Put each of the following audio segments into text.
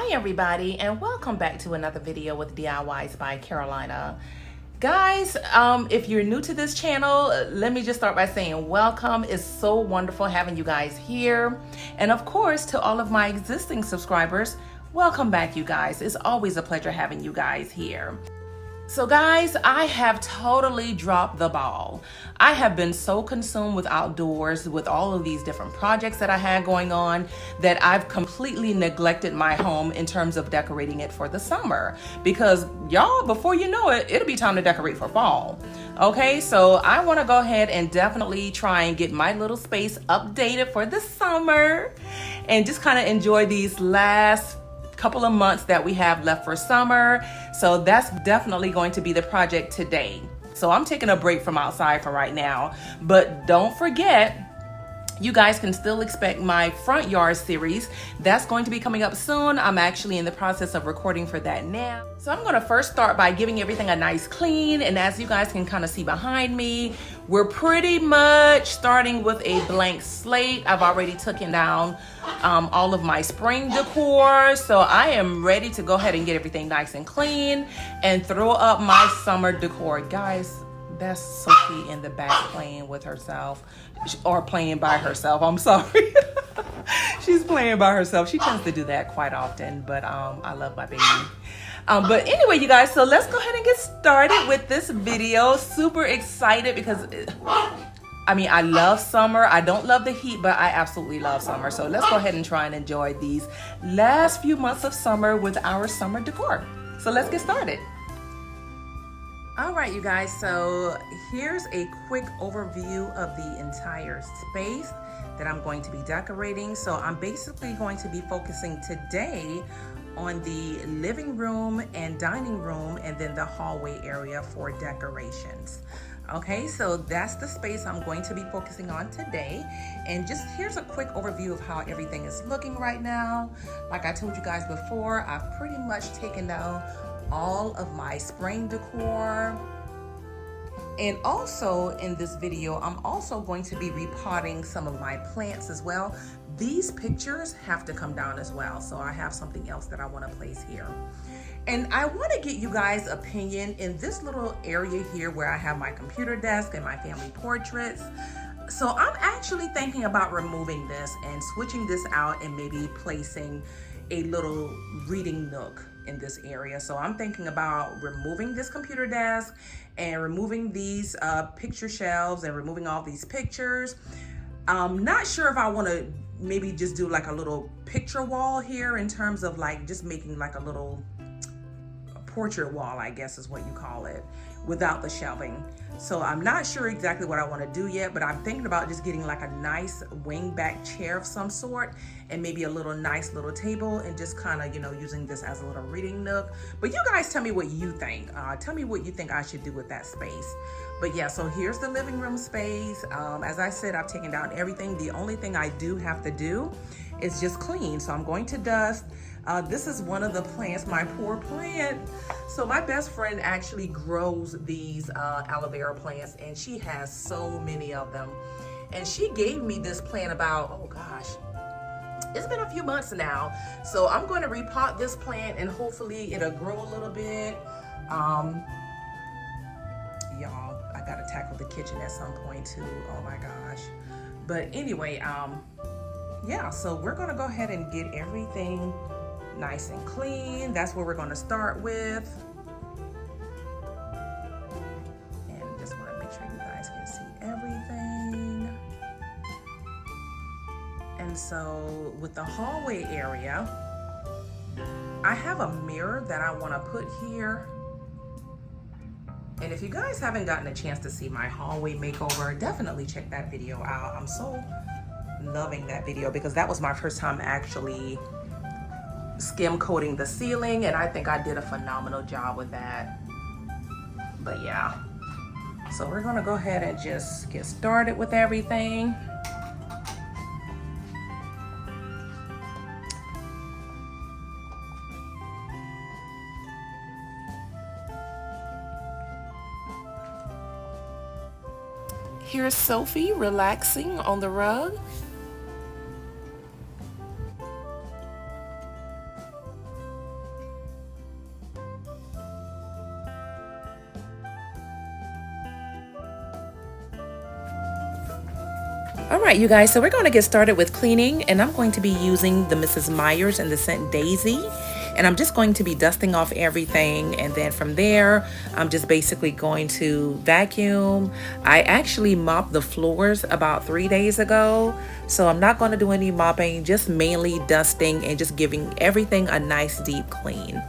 Hi everybody, and welcome back to another video with DIYs by Carolina. Guys, if you're new to this channel, let me just start by saying welcome. It's so wonderful having you guys here. And of course, to all of my existing subscribers, welcome back you guys. It's always a pleasure having you guys here. So guys, I have totally dropped the ball. I have been so consumed with outdoors with all of these different projects that I had going on that I've completely neglected my home in terms of decorating it for the summer. Because y'all, before you know it, it'll be time to decorate for fall. Okay, so I want to go ahead and definitely try and get my little space updated for the summer and just kind of enjoy these last couple of months that we have left for summer. So that's definitely going to be the project today. So I'm taking a break from outside for right now, but don't forget, you guys can still expect my front yard series. That's going to be coming up soon. I'm actually in the process of recording for that now. So I'm gonna first start by giving everything a nice clean. And as you guys can kind of see behind me, we're pretty much starting with a blank slate. I've already taken down all of my spring decor. So I am ready to go ahead and get everything nice and clean and throw up my summer decor. Guys, that's Sophie in the back playing with herself, or playing by herself. I'm sorry. She's playing by herself. She tends to do that quite often, but I love my baby. But anyway, you guys, so let's go ahead and get started with this video. Super excited because, I mean, I love summer. I don't love the heat, but I absolutely love summer. So let's go ahead and try and enjoy these last few months of summer with our summer decor. So let's get started. All right, you guys, so here's a quick overview of the entire space that I'm going to be decorating. So I'm basically going to be focusing today on the living room and dining room and then the hallway area for decorations. Okay, so that's the space I'm going to be focusing on today. And just here's a quick overview of how everything is looking right now. Like I told you guys before, I've pretty much taken down all of my spring decor. And also in this video, I'm also going to be repotting some of my plants as well. These pictures have to come down as well. So I have something else that I want to place here. And I want to get you guys' opinion in this little area here where I have my computer desk and my family portraits. So I'm actually thinking about removing this and switching this out and maybe placing a little reading nook in this area. So I'm thinking about removing this computer desk and removing these picture shelves and removing all these pictures. I'm not sure if I want to maybe just do like a little picture wall here in terms of like just making like a little portrait wall, I guess is what you call it, without the shelving. So I'm not sure exactly what I want to do yet, but I'm thinking about just getting like a nice wing-back chair of some sort and maybe a little nice little table and just kind of, you know, using this as a little reading nook. But you guys tell me what you think. Tell me what you think I should do with that space. But yeah, so here's the living room space. As I said, I've taken down everything. The only thing I do have to do is just clean. So I'm going to dust. This is one of the plants, my poor plant. So my best friend actually grows these aloe vera plants, and she has so many of them. And she gave me this plant about, oh gosh, it's been a few months now. So I'm going to repot this plant and hopefully it'll grow a little bit. Y'all, I gotta tackle the kitchen at some point too. Oh my gosh. But anyway, yeah, so we're gonna go ahead and get everything nice and clean. That's where we're going to start with. And just want to make sure you guys can see everything. And so with the hallway area, I have a mirror that I want to put here. And if you guys haven't gotten a chance to see my hallway makeover, definitely check that video out. I'm so loving that video because that was my first time actually skim coating the ceiling, and I think I did a phenomenal job with that. But yeah, so we're gonna go ahead and just get started with everything. Here's Sophie relaxing on the rug. All right, you guys, so we're going to get started with cleaning, and I'm going to be using the Mrs. Myers and the scent Daisy, and I'm just going to be dusting off everything, and then from there I'm just basically going to vacuum. I actually mopped the floors about 3 days ago, so I'm not going to do any mopping, just mainly dusting and just giving everything a nice deep clean.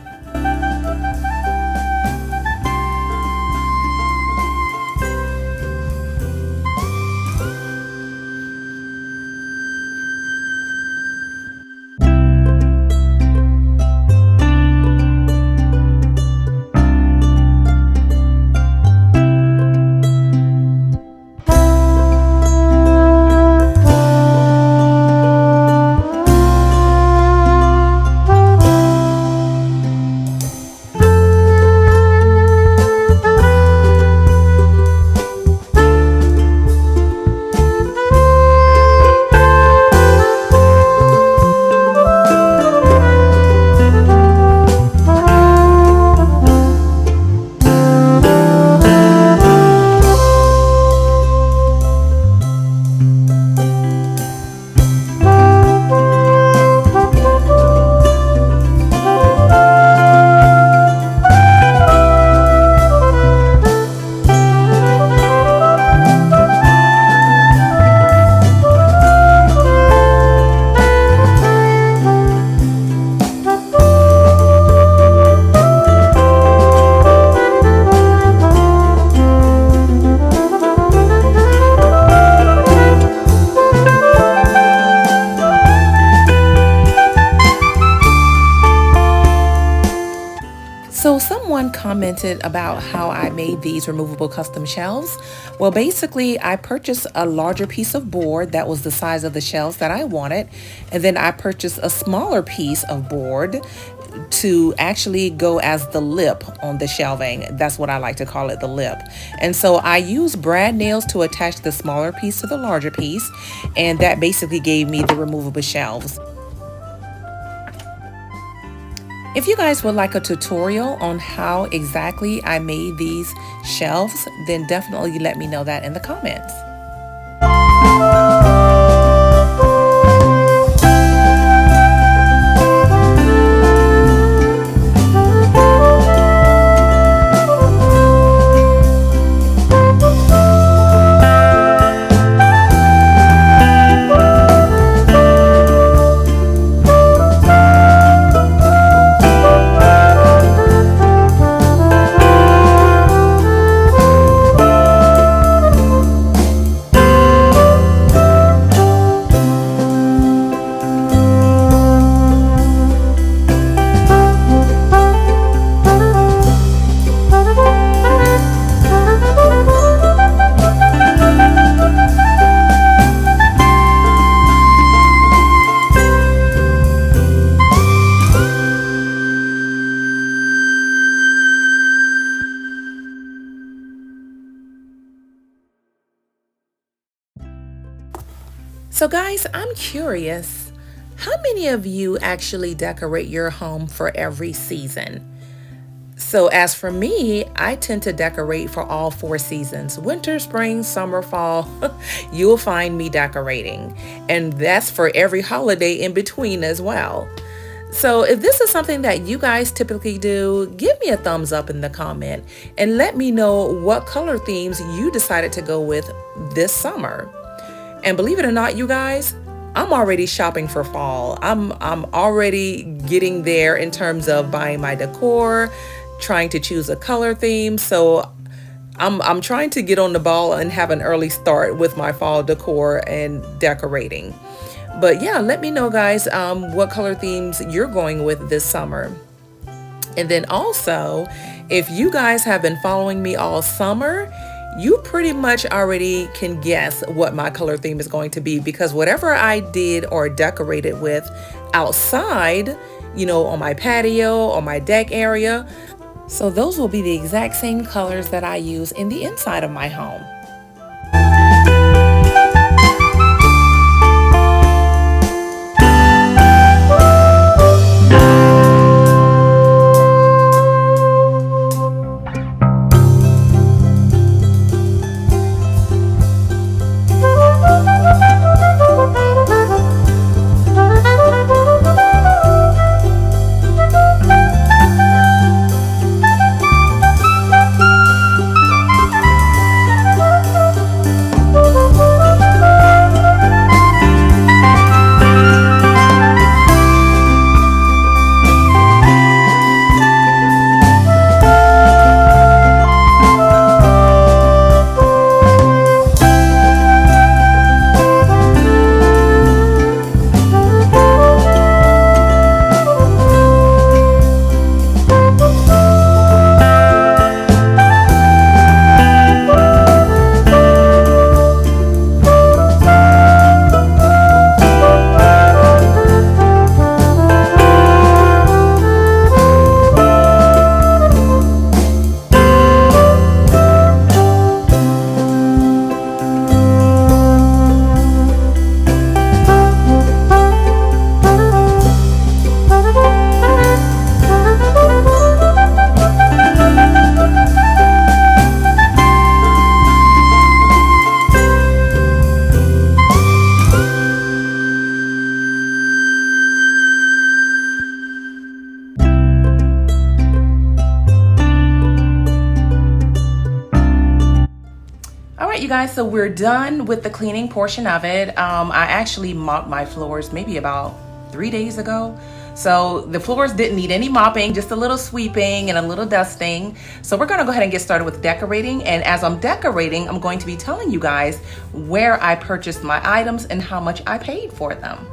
So someone commented about how I made these removable custom shelves. Well, basically I purchased a larger piece of board that was the size of the shelves that I wanted. And then I purchased a smaller piece of board to actually go as the lip on the shelving. That's what I like to call it, the lip. And so I used brad nails to attach the smaller piece to the larger piece. And that basically gave me the removable shelves. If you guys would like a tutorial on how exactly I made these shelves, then definitely let me know that in the comments. So guys, I'm curious, how many of you actually decorate your home for every season? So as for me, I tend to decorate for all 4 seasons: winter, spring, summer, fall. You'll find me decorating, and that's for every holiday in between as well. So if this is something that you guys typically do, give me a thumbs up in the comment and let me know what color themes you decided to go with this summer. And believe it or not, you guys, I'm already shopping for fall. I'm already getting there in terms of buying my decor, trying to choose a color theme. So I'm trying to get on the ball and have an early start with my fall decor and decorating. But yeah, let me know, guys, what color themes you're going with this summer. And then also, if you guys have been following me all summer, you pretty much already can guess what my color theme is going to be, because whatever I did or decorated with outside, you know, on my patio or my deck area, so those will be the exact same colors that I use in the inside of my home. right, you guys, so we're done with the cleaning portion of it. I actually mopped my floors maybe about 3 days ago. So the floors didn't need any mopping, just a little sweeping and a little dusting. So we're gonna go ahead and get started with decorating. And as I'm decorating, I'm going to be telling you guys where I purchased my items and how much I paid for them.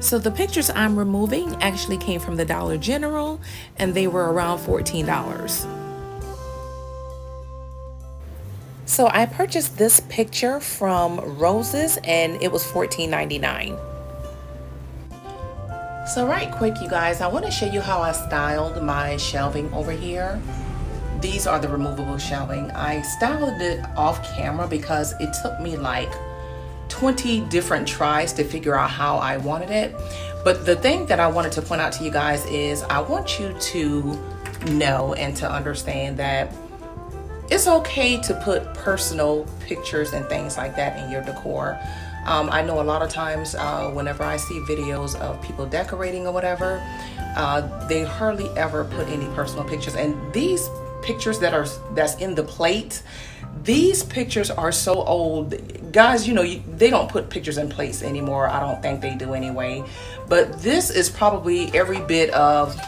So the pictures I'm removing actually came from the Dollar General, and they were around $14. So I purchased this picture from Roses, and it was $14.99. So right quick, you guys, I want to show you how I styled my shelving over here. These are the removable shelving. I styled it off camera because it took me like 20 different tries to figure out how I wanted it. But the thing that I wanted to point out to you guys is I want you to know and to understand that it's okay to put personal pictures and things like that in your decor. I know a lot of times whenever I see videos of people decorating or whatever, they hardly ever put any personal pictures. And these pictures that's in the plate, these pictures are so old. Guys, you know, they don't put pictures in place anymore. I don't think they do anyway. But this is probably every bit of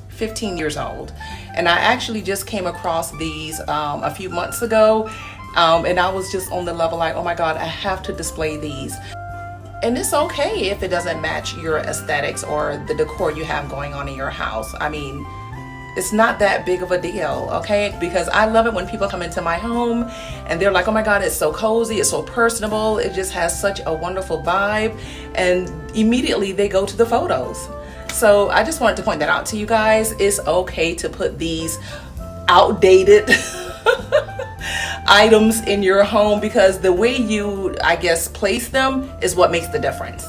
15 years old. And I actually just came across these a few months ago. And I was just on the level like, oh my God, I have to display these. And it's okay if it doesn't match your aesthetics or the decor you have going on in your house. I mean, it's not that big of a deal, okay? Because I love it when people come into my home and they're like, oh my God, it's so cozy, it's so personable, it just has such a wonderful vibe. And immediately they go to the photos. So I just wanted to point that out to you guys. It's okay to put these outdated items in your home because the way you, I guess, place them is what makes the difference.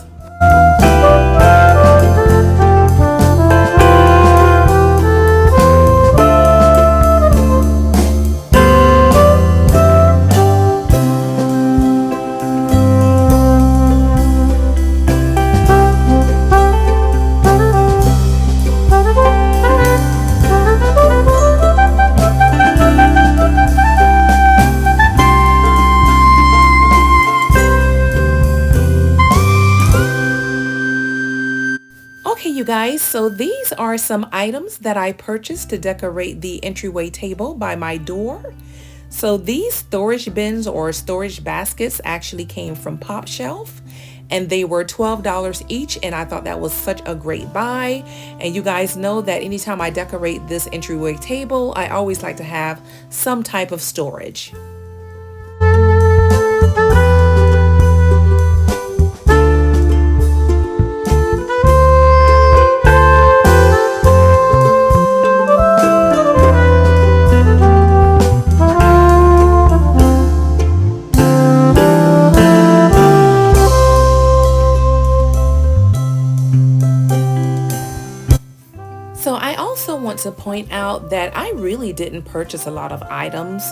You guys, so these are some items that I purchased to decorate the entryway table by my door. So these storage bins or storage baskets actually came from Pop Shelf, and they were $12 each, and I thought that was such a great buy. And you guys know that anytime I decorate this entryway table, I always like to have some type of storage. So I also want to point out that I really didn't purchase a lot of items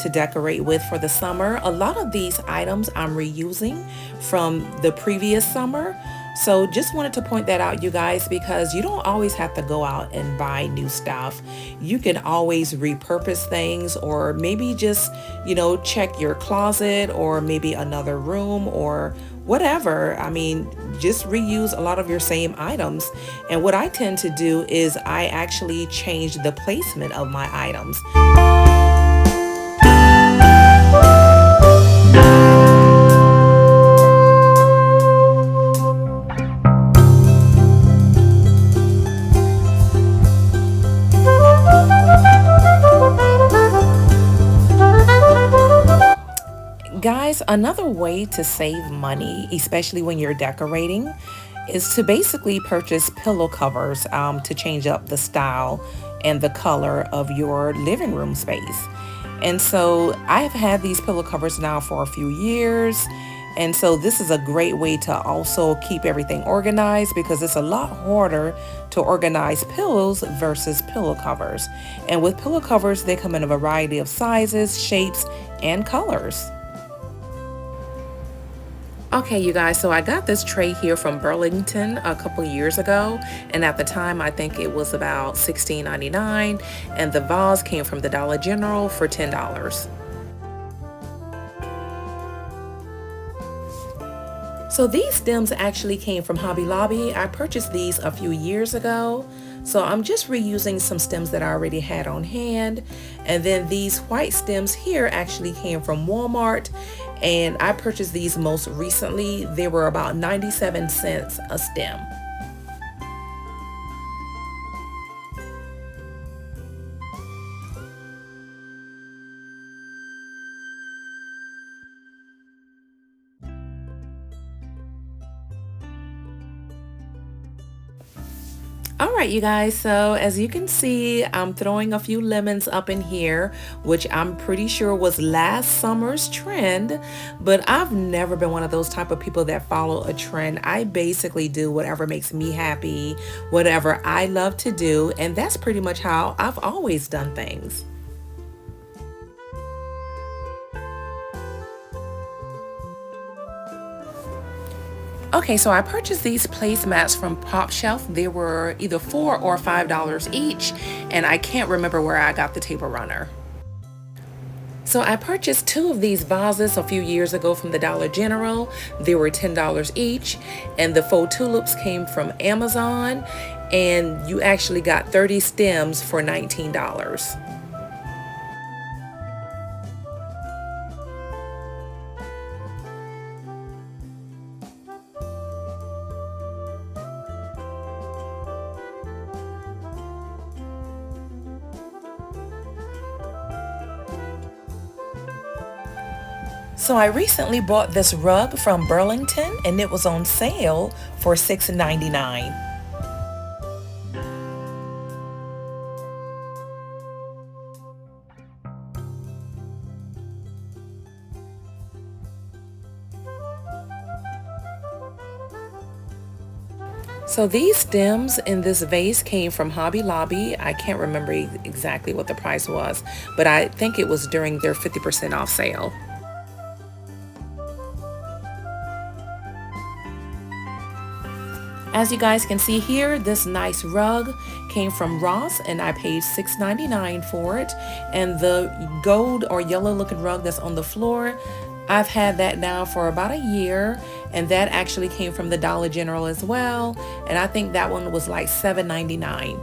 to decorate with for the summer. A lot of these items I'm reusing from the previous summer. So just wanted to point that out, you guys, because you don't always have to go out and buy new stuff. You can always repurpose things, or maybe just, you know, check your closet or maybe another room or whatever. I mean, just reuse a lot of your same items. And what I tend to do is I actually change the placement of my items. Guys, another way to save money, especially when you're decorating, is to basically purchase pillow covers to change up the style and the color of your living room space. And so I've had these pillow covers now for a few years. And so this is a great way to also keep everything organized, because it's a lot harder to organize pillows versus pillow covers. And with pillow covers, they come in a variety of sizes, shapes, and colors. Okay, you guys, so I got this tray here from Burlington a couple years ago, and at the time I think it was about $16.99, and the vase came from the Dollar General for $10. So these stems actually came from Hobby Lobby. I purchased these a few years ago. So I'm just reusing some stems that I already had on hand. And then these white stems here actually came from Walmart. And I purchased these most recently. They were about 97 cents a stem. All right, you guys, so as you can see, I'm throwing a few lemons up in here, which I'm pretty sure was last summer's trend, but I've never been one of those type of people that follow a trend. I basically do whatever makes me happy, whatever I love to do, and that's pretty much how I've always done things. Okay, so I purchased these placemats from Pop Shelf. They were either $4 or $5 each, and I can't remember where I got the table runner. So I purchased two of these vases a few years ago from the Dollar General. They were $10 each, and the faux tulips came from Amazon, and you actually got 30 stems for $19. So I recently bought this rug from Burlington, and it was on sale for $6.99. So these stems in this vase came from Hobby Lobby. I can't remember exactly what the price was, but I think it was during their 50% off sale. As you guys can see here, this nice rug came from Ross, and I paid $6.99 for it. And the gold or yellow looking rug that's on the floor, I've had that now for about a year, and that actually came from the Dollar General as well. And I think that one was like $7.99.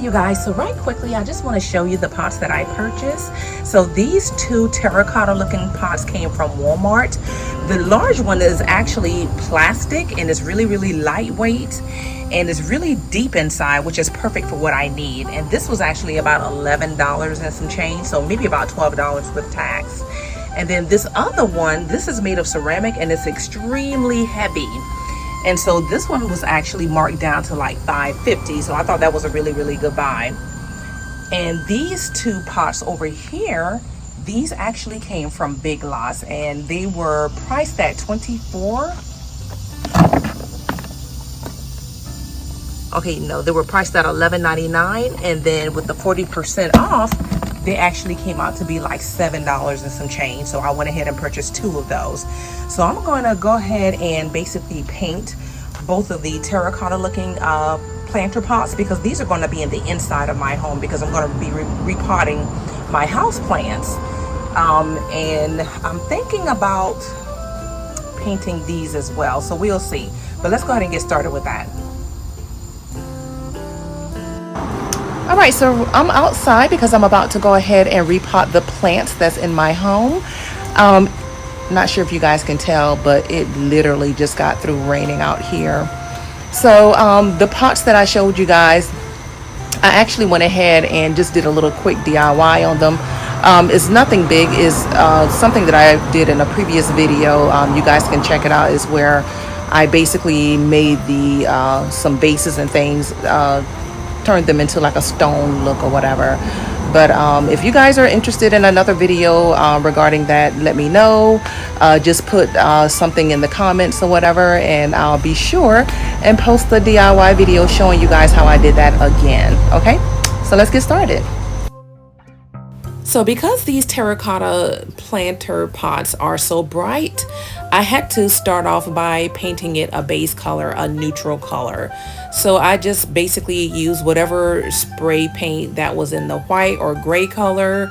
You guys, so right quickly I just want to show you the pots that I purchased. So these two terracotta looking pots came from Walmart. The large one is actually plastic, and it's really lightweight, and it's really deep inside, which is perfect for what I need. And this was actually about $11 and some change, so maybe about $12 with tax. And then this other one, this is made of ceramic, and it's extremely heavy. And so this one was actually marked down to like $5.50. So I thought that was a really good buy. And these two pots over here, these actually came from Big Lots, and they were priced at $24. Okay, no, they were priced at $11.99, and then with the 40% off, they actually came out to be like $7 and some change. So I went ahead and purchased two of those. So I'm going to go ahead and basically paint both of the terracotta looking planter pots, because these are going to be in the inside of my home, because I'm going to be repotting my house plants. And I'm thinking about painting these as well. So we'll see. But let's go ahead and get started with that. All right, so I'm outside because I'm about to go ahead and repot the plants that's in my home. Not sure if you guys can tell, but it literally just got through raining out here. So the pots that I showed you guys, I actually went ahead and just did a little quick DIY on them. It's nothing big. It's something that I did in a previous video. You guys can check it out. Is where I basically made the some bases and things, turned them into like a stone look or whatever. But if you guys are interested in another video regarding that, let me know. Just put something in the comments or whatever, and I'll be sure and post the DIY video showing you guys how I did that again. Okay, so let's get started. So because these terracotta planter pots are so bright, I had to start off by painting it a base color, a neutral color. So I just basically used whatever spray paint that was in the white or gray color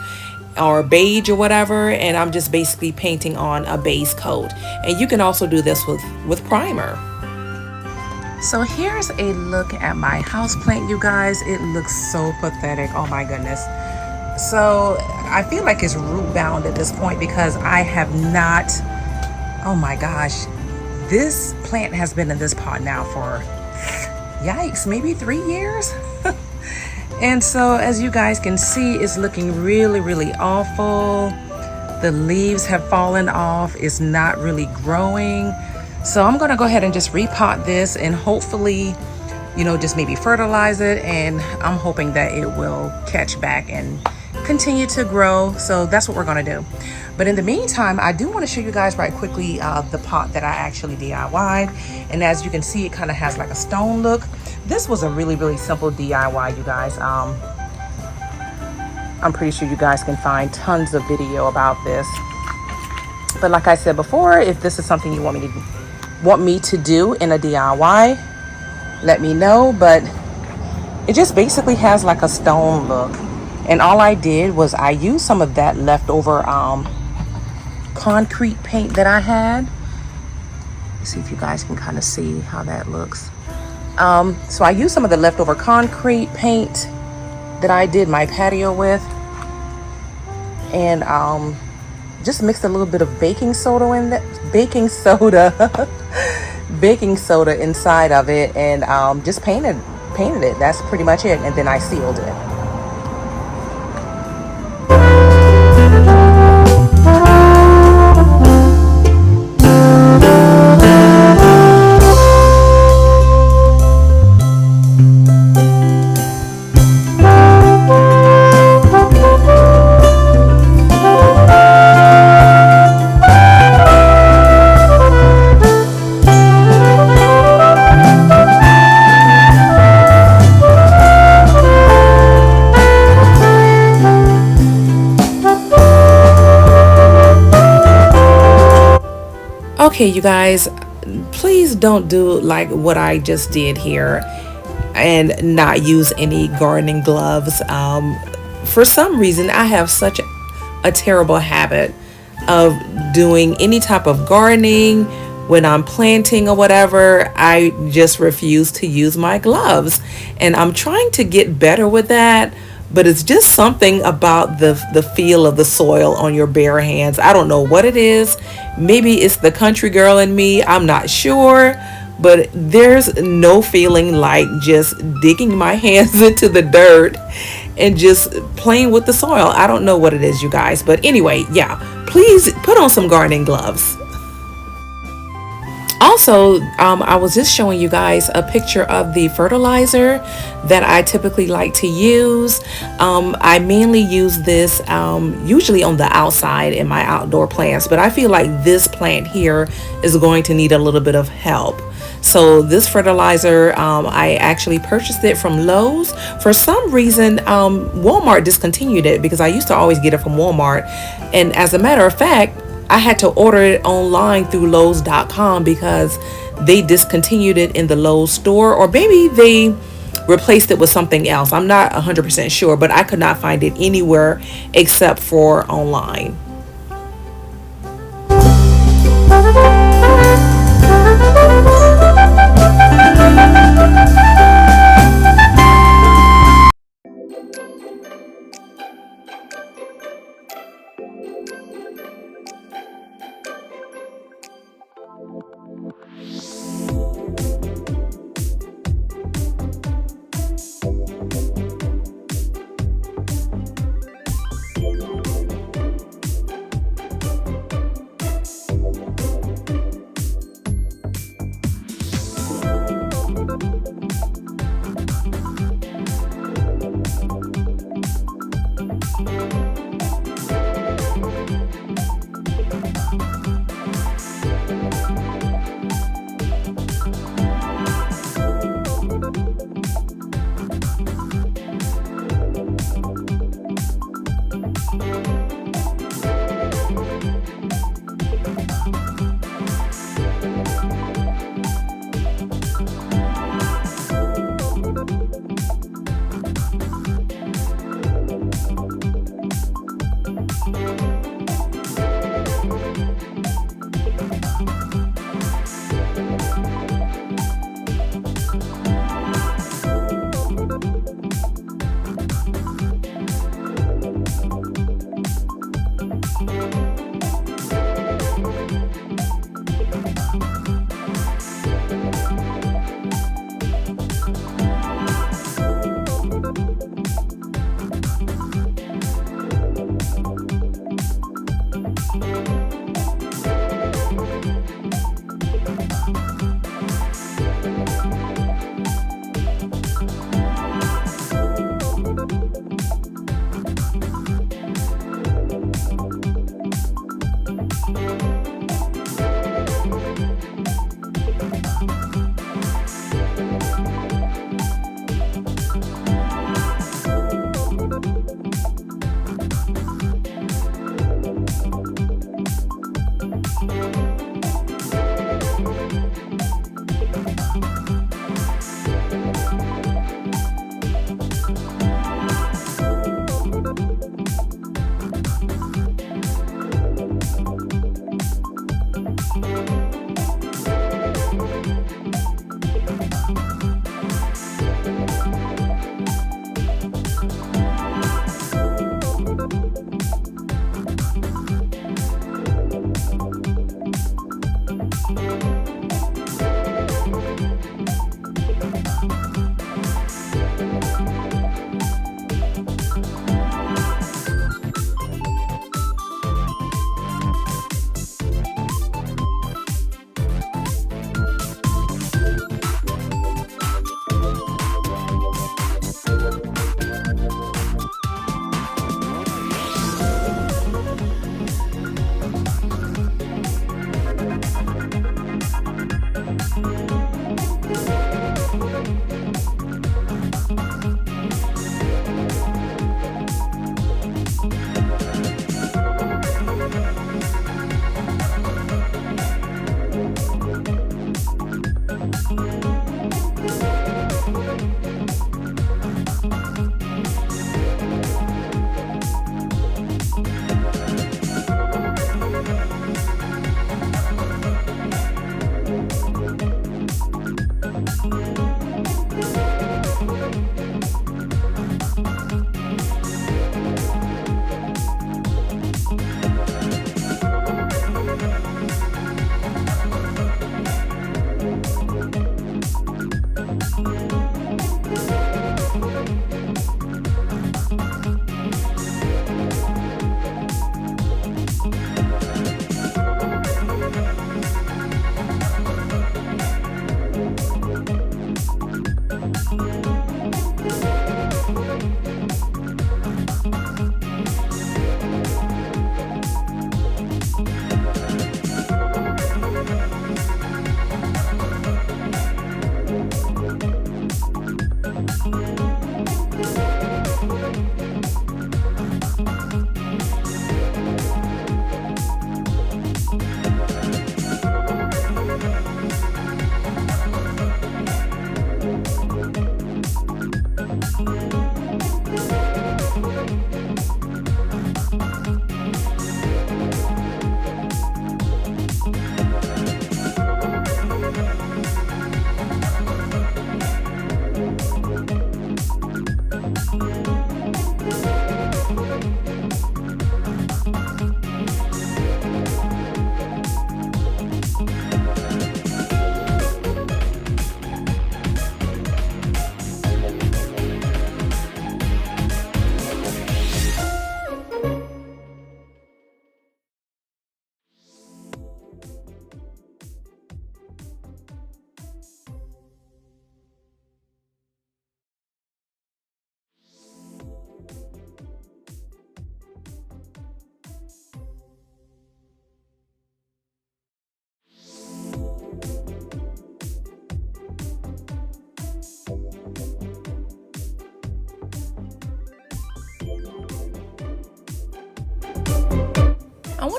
or beige or whatever, and I'm just basically painting on a base coat. And you can also do this with primer. So here's a look at my houseplant, you guys. It looks so pathetic. Oh my goodness. So I feel like it's root bound at this point because I have not, oh my gosh, this plant has been in this pot now for, yikes, maybe 3 years. And so as you guys can see, it's looking really, really awful. The leaves have fallen off. It's not really growing. So I'm gonna go ahead and just repot this and hopefully, you know, just maybe fertilize it, and I'm hoping that it will catch back and continue to grow. So that's what we're gonna do. But in the meantime, I do want to show you guys right quickly the pot that I actually DIY'd. And as you can see, it kind of has like a stone look. This was a really, really simple DIY, you guys. I'm pretty sure you guys can find tons of video about this. But like I said before, if this is something you want me to do in a DIY, let me know. But it just basically has like a stone look. And all I did was I used some of that leftover concrete paint that I had. Let's see if you guys can kind of see how that looks. So I used some of the leftover concrete paint that I did my patio with, and just mixed a little bit of baking soda in that, baking soda inside of it, and just painted it. That's pretty much it. And then I sealed it. Okay, you guys, please don't do like what I just did here and not use any gardening gloves. For some reason, I have such a terrible habit of doing any type of gardening when I'm planting or whatever. I just refuse to use my gloves, and I'm trying to get better with that. But it's just something about the feel of the soil on your bare hands. I don't know what it is. Maybe it's the country girl in me. I'm not sure. But there's no feeling like just digging my hands into the dirt and just playing with the soil. I don't know what it is, you guys. But anyway, yeah, please put on some gardening gloves. Also, I was just showing you guys a picture of the fertilizer that I typically like to use. I mainly use this usually on the outside in my outdoor plants, but I feel like this plant here is going to need a little bit of help. So this fertilizer, I actually purchased it from Lowe's. For some reason, Walmart discontinued it because I used to always get it from Walmart. And as a matter of fact, I had to order it online through Lowes.com because they discontinued it in the Lowe's store, or maybe they replaced it with something else. I'm not 100% sure, but I could not find it anywhere except for online.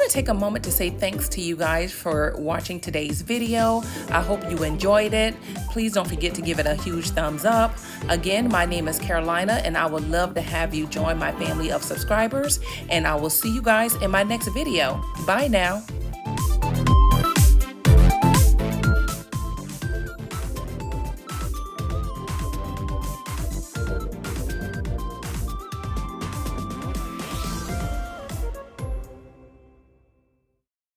to take a moment to say thanks to you guys for watching today's video. I hope you enjoyed it. Please don't forget to give it a huge thumbs up. Again, my name is Carolina, and I would love to have you join my family of subscribers, and I will see you guys in my next video. Bye now.